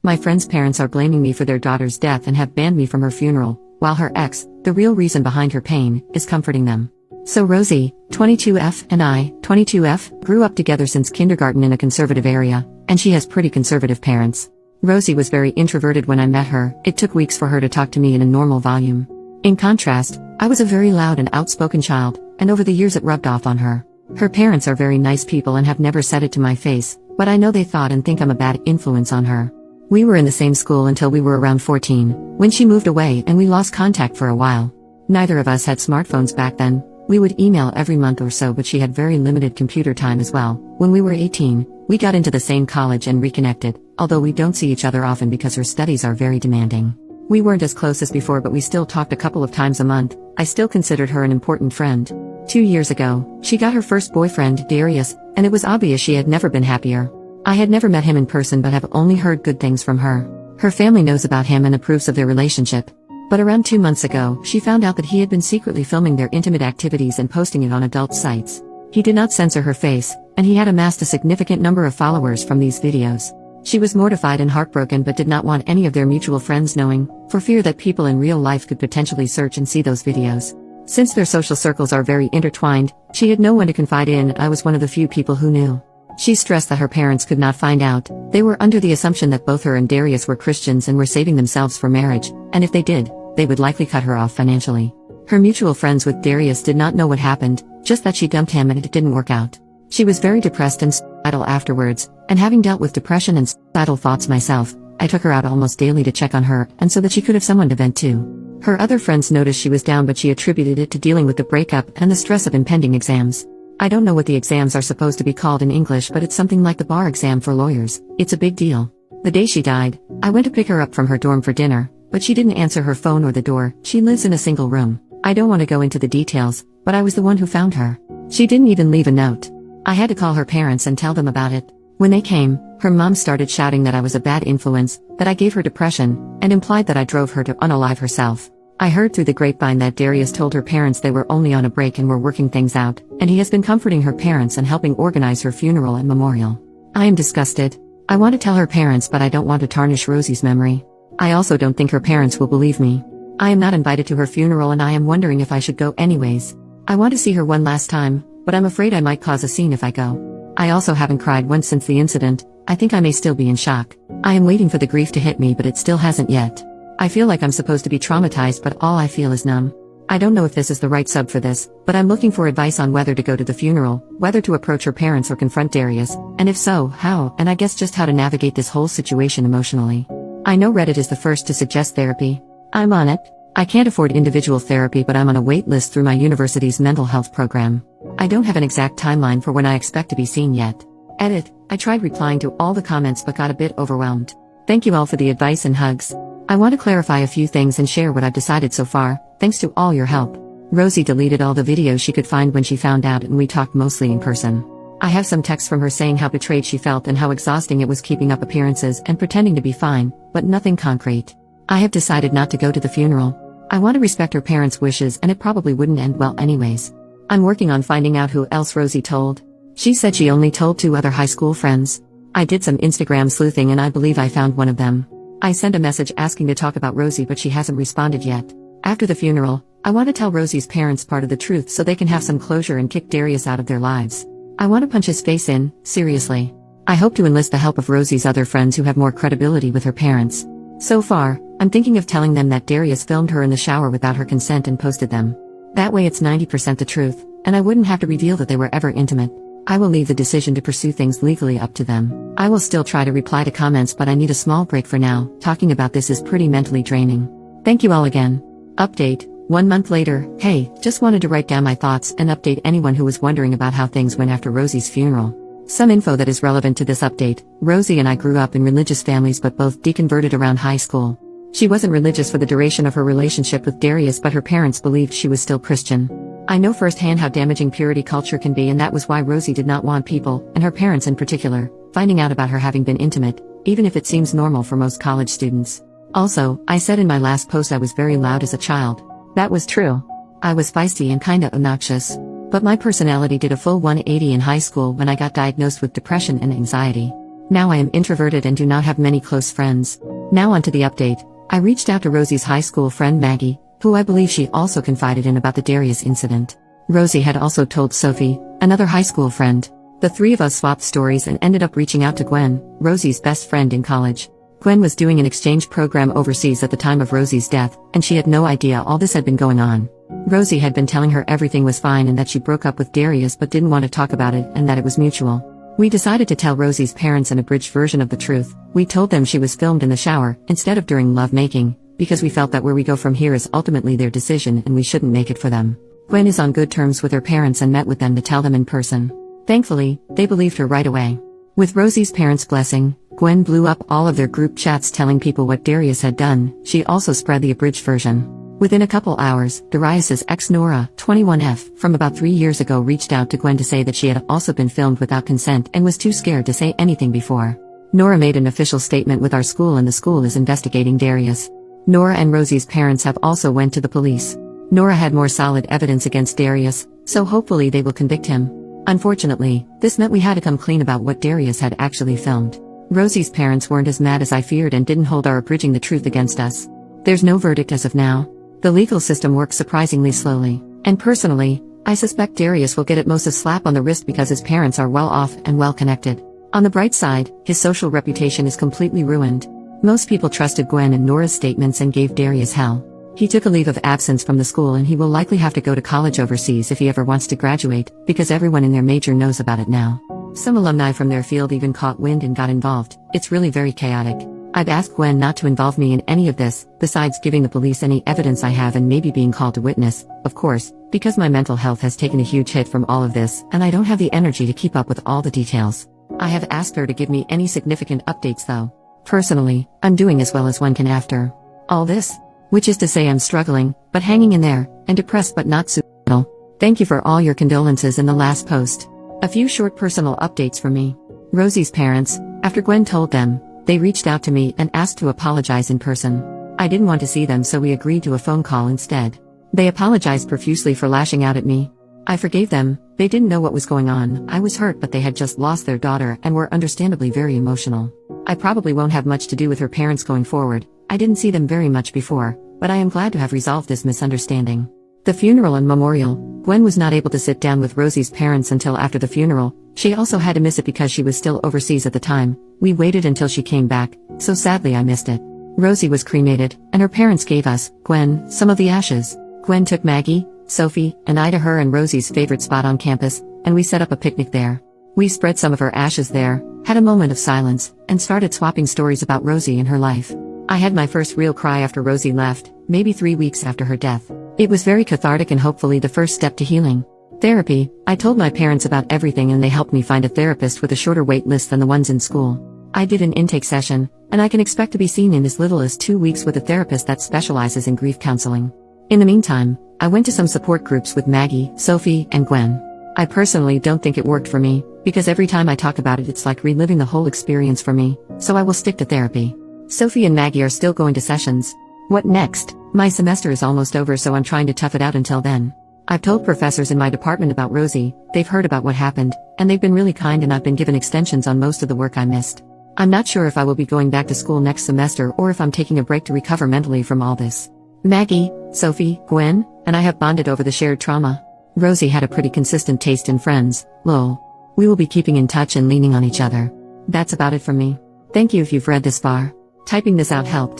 My friend's parents are blaming me for their daughter's death and have banned me from her funeral, while her ex, the real reason behind her pain, is comforting them. So Rosie, 22F, and I, 22F, grew up together since kindergarten in a conservative area, and she has pretty conservative parents. Rosie was very introverted when I met her. It took weeks for her to talk to me in a normal volume. In contrast, I was a very loud and outspoken child, and over the years it rubbed off on her. Her parents are very nice people and have never said it to my face, but I know they thought and think I'm a bad influence on her. We were in the same school until we were around 14, when she moved away and we lost contact for a while. Neither of us had smartphones back then. We would email every month or so, but she had very limited computer time as well. When we were 18, we got into the same college and reconnected, although we don't see each other often because her studies are very demanding. We weren't as close as before, but we still talked a couple of times a month. I still considered her an important friend. 2 years ago, she got her first boyfriend, Darius, and it was obvious she had never been happier. I had never met him in person but have only heard good things from her. Her family knows about him and approves of their relationship. But around 2 months ago, she found out that he had been secretly filming their intimate activities and posting it on adult sites. He did not censor her face, and he had amassed a significant number of followers from these videos. She was mortified and heartbroken but did not want any of their mutual friends knowing, for fear that people in real life could potentially search and see those videos. Since their social circles are very intertwined, she had no one to confide in, and I was one of the few people who knew. She stressed that her parents could not find out. They were under the assumption that both her and Darius were Christians and were saving themselves for marriage, and if they did, they would likely cut her off financially. Her mutual friends with Darius did not know what happened, just that she dumped him and it didn't work out. She was very depressed and suicidal afterwards, and having dealt with depression and suicidal thoughts myself, I took her out almost daily to check on her, and so that she could have someone to vent to. Her other friends noticed she was down, but she attributed it to dealing with the breakup and the stress of impending exams. I don't know what the exams are supposed to be called in English, but it's something like the bar exam for lawyers. It's a big deal. The day she died, I went to pick her up from her dorm for dinner, but she didn't answer her phone or the door. She lives in a single room. I don't want to go into the details, but I was the one who found her. She didn't even leave a note. I had to call her parents and tell them about it. When they came, her mom started shouting that I was a bad influence, that I gave her depression, and implied that I drove her to unalive herself. I heard through the grapevine that Darius told her parents they were only on a break and were working things out, and he has been comforting her parents and helping organize her funeral and memorial. I am disgusted. I want to tell her parents, but I don't want to tarnish Rosie's memory. I also don't think her parents will believe me. I am not invited to her funeral and I am wondering if I should go anyways. I want to see her one last time, but I'm afraid I might cause a scene if I go. I also haven't cried once since the incident. I think I may still be in shock. I am waiting for the grief to hit me, but it still hasn't yet. I feel like I'm supposed to be traumatized, but all I feel is numb. I don't know if this is the right sub for this, but I'm looking for advice on whether to go to the funeral, whether to approach her parents or confront Darius, and if so, how, and I guess just how to navigate this whole situation emotionally. I know Reddit is the first to suggest therapy. I'm on it. I can't afford individual therapy, but I'm on a wait list through my university's mental health program. I don't have an exact timeline for when I expect to be seen yet. Edit. I tried replying to all the comments but got a bit overwhelmed. Thank you all for the advice and hugs. I want to clarify a few things and share what I've decided so far, thanks to all your help. Rosie deleted all the videos she could find when she found out, and we talked mostly in person. I have some texts from her saying how betrayed she felt and how exhausting it was keeping up appearances and pretending to be fine, but nothing concrete. I have decided not to go to the funeral. I want to respect her parents' wishes, and it probably wouldn't end well anyways. I'm working on finding out who else Rosie told. She said she only told 2 other high school friends. I did some Instagram sleuthing and I believe I found one of them. I sent a message asking to talk about Rosie, but she hasn't responded yet. After the funeral, I want to tell Rosie's parents part of the truth so they can have some closure and kick Darius out of their lives. I want to punch his face in, seriously. I hope to enlist the help of Rosie's other friends who have more credibility with her parents. So far, I'm thinking of telling them that Darius filmed her in the shower without her consent and posted them. That way it's 90% the truth, and I wouldn't have to reveal that they were ever intimate. I will leave the decision to pursue things legally up to them. I will still try to reply to comments, but I need a small break for now. Talking about this is pretty mentally draining. Thank you all again. Update. 1 month later. Hey, just wanted to write down my thoughts and update anyone who was wondering about how things went after Rosie's funeral. Some info that is relevant to this update. Rosie and I grew up in religious families but both deconverted around high school. She wasn't religious for the duration of her relationship with Darius, but her parents believed she was still Christian. I know firsthand how damaging purity culture can be, and that was why Rosie did not want people, and her parents in particular, finding out about her having been intimate, even if it seems normal for most college students. Also, I said in my last post I was very loud as a child. That was true. I was feisty and kinda obnoxious. But my personality did a full 180 in high school when I got diagnosed with depression and anxiety. Now I am introverted and do not have many close friends. Now onto the update. I reached out to Rosie's high school friend Maggie, who I believe she also confided in about the Darius incident. Rosie had also told Sophie, another high school friend. The three of us swapped stories and ended up reaching out to Gwen, Rosie's best friend in college. Gwen was doing an exchange program overseas at the time of Rosie's death, and she had no idea all this had been going on. Rosie had been telling her everything was fine and that she broke up with Darius but didn't want to talk about it and that it was mutual. We decided to tell Rosie's parents an abridged version of the truth. We told them she was filmed in the shower, instead of during lovemaking, because we felt that where we go from here is ultimately their decision and we shouldn't make it for them. Gwen is on good terms with her parents and met with them to tell them in person. Thankfully, they believed her right away. With Rosie's parents' blessing, Gwen blew up all of their group chats telling people what Darius had done. She also spread the abridged version. Within a couple hours, Darius's ex Nora, 21F, from about 3 years ago reached out to Gwen to say that she had also been filmed without consent and was too scared to say anything before. Nora made an official statement with our school and the school is investigating Darius. Nora and Rosie's parents have also went to the police. Nora had more solid evidence against Darius, so hopefully they will convict him. Unfortunately, this meant we had to come clean about what Darius had actually filmed. Rosie's parents weren't as mad as I feared and didn't hold our abridging the truth against us. There's no verdict as of now. The legal system works surprisingly slowly, and personally, I suspect Darius will get at most a slap on the wrist because his parents are well off and well connected. On the bright side, his social reputation is completely ruined. Most people trusted Gwen and Nora's statements and gave Darius hell. He took a leave of absence from the school and he will likely have to go to college overseas if he ever wants to graduate, because everyone in their major knows about it now. Some alumni from their field even caught wind and got involved. It's really very chaotic. I've asked Gwen not to involve me in any of this, besides giving the police any evidence I have and maybe being called to witness, of course, because my mental health has taken a huge hit from all of this and I don't have the energy to keep up with all the details. I have asked her to give me any significant updates though. Personally, I'm doing as well as one can after all this, which is to say I'm struggling, but hanging in there, and depressed but not suicidal. Thank you for all your condolences in the last post. A few short personal updates from me. Rosie's parents, after Gwen told them, they reached out to me and asked to apologize in person. I didn't want to see them so we agreed to a phone call instead. They apologized profusely for lashing out at me. I forgave them. They didn't know what was going on. I was hurt but they had just lost their daughter and were understandably very emotional. I probably won't have much to do with her parents going forward. I didn't see them very much before, but I am glad to have resolved this misunderstanding. The funeral and memorial. Gwen was not able to sit down with Rosie's parents until after the funeral. She also had to miss it because she was still overseas at the time. We waited until she came back, so sadly I missed it. Rosie was cremated, and her parents gave us, Gwen, some of the ashes. Gwen took Maggie, Sophie, and I to her and Rosie's favorite spot on campus, and we set up a picnic there. We spread some of her ashes there, had a moment of silence, and started swapping stories about Rosie and her life. I had my first real cry after Rosie left, maybe 3 weeks after her death. It was very cathartic and hopefully the first step to healing. Therapy. I told my parents about everything and they helped me find a therapist with a shorter wait list than the ones in school. I did an intake session, and I can expect to be seen in as little as 2 weeks with a therapist that specializes in grief counseling. In the meantime, I went to some support groups with Maggie, Sophie, and Gwen. I personally don't think it worked for me, because every time I talk about it it's like reliving the whole experience for me, so I will stick to therapy. Sophie and Maggie are still going to sessions. What next? My semester is almost over so I'm trying to tough it out until then. I've told professors in my department about Rosie, they've heard about what happened, and they've been really kind and I've been given extensions on most of the work I missed. I'm not sure if I will be going back to school next semester or if I'm taking a break to recover mentally from all this. Maggie, Sophie, Gwen, and I have bonded over the shared trauma. Rosie had a pretty consistent taste in friends, lol. We will be keeping in touch and leaning on each other. That's about it from me. Thank you if you've read this far. Typing this out helped.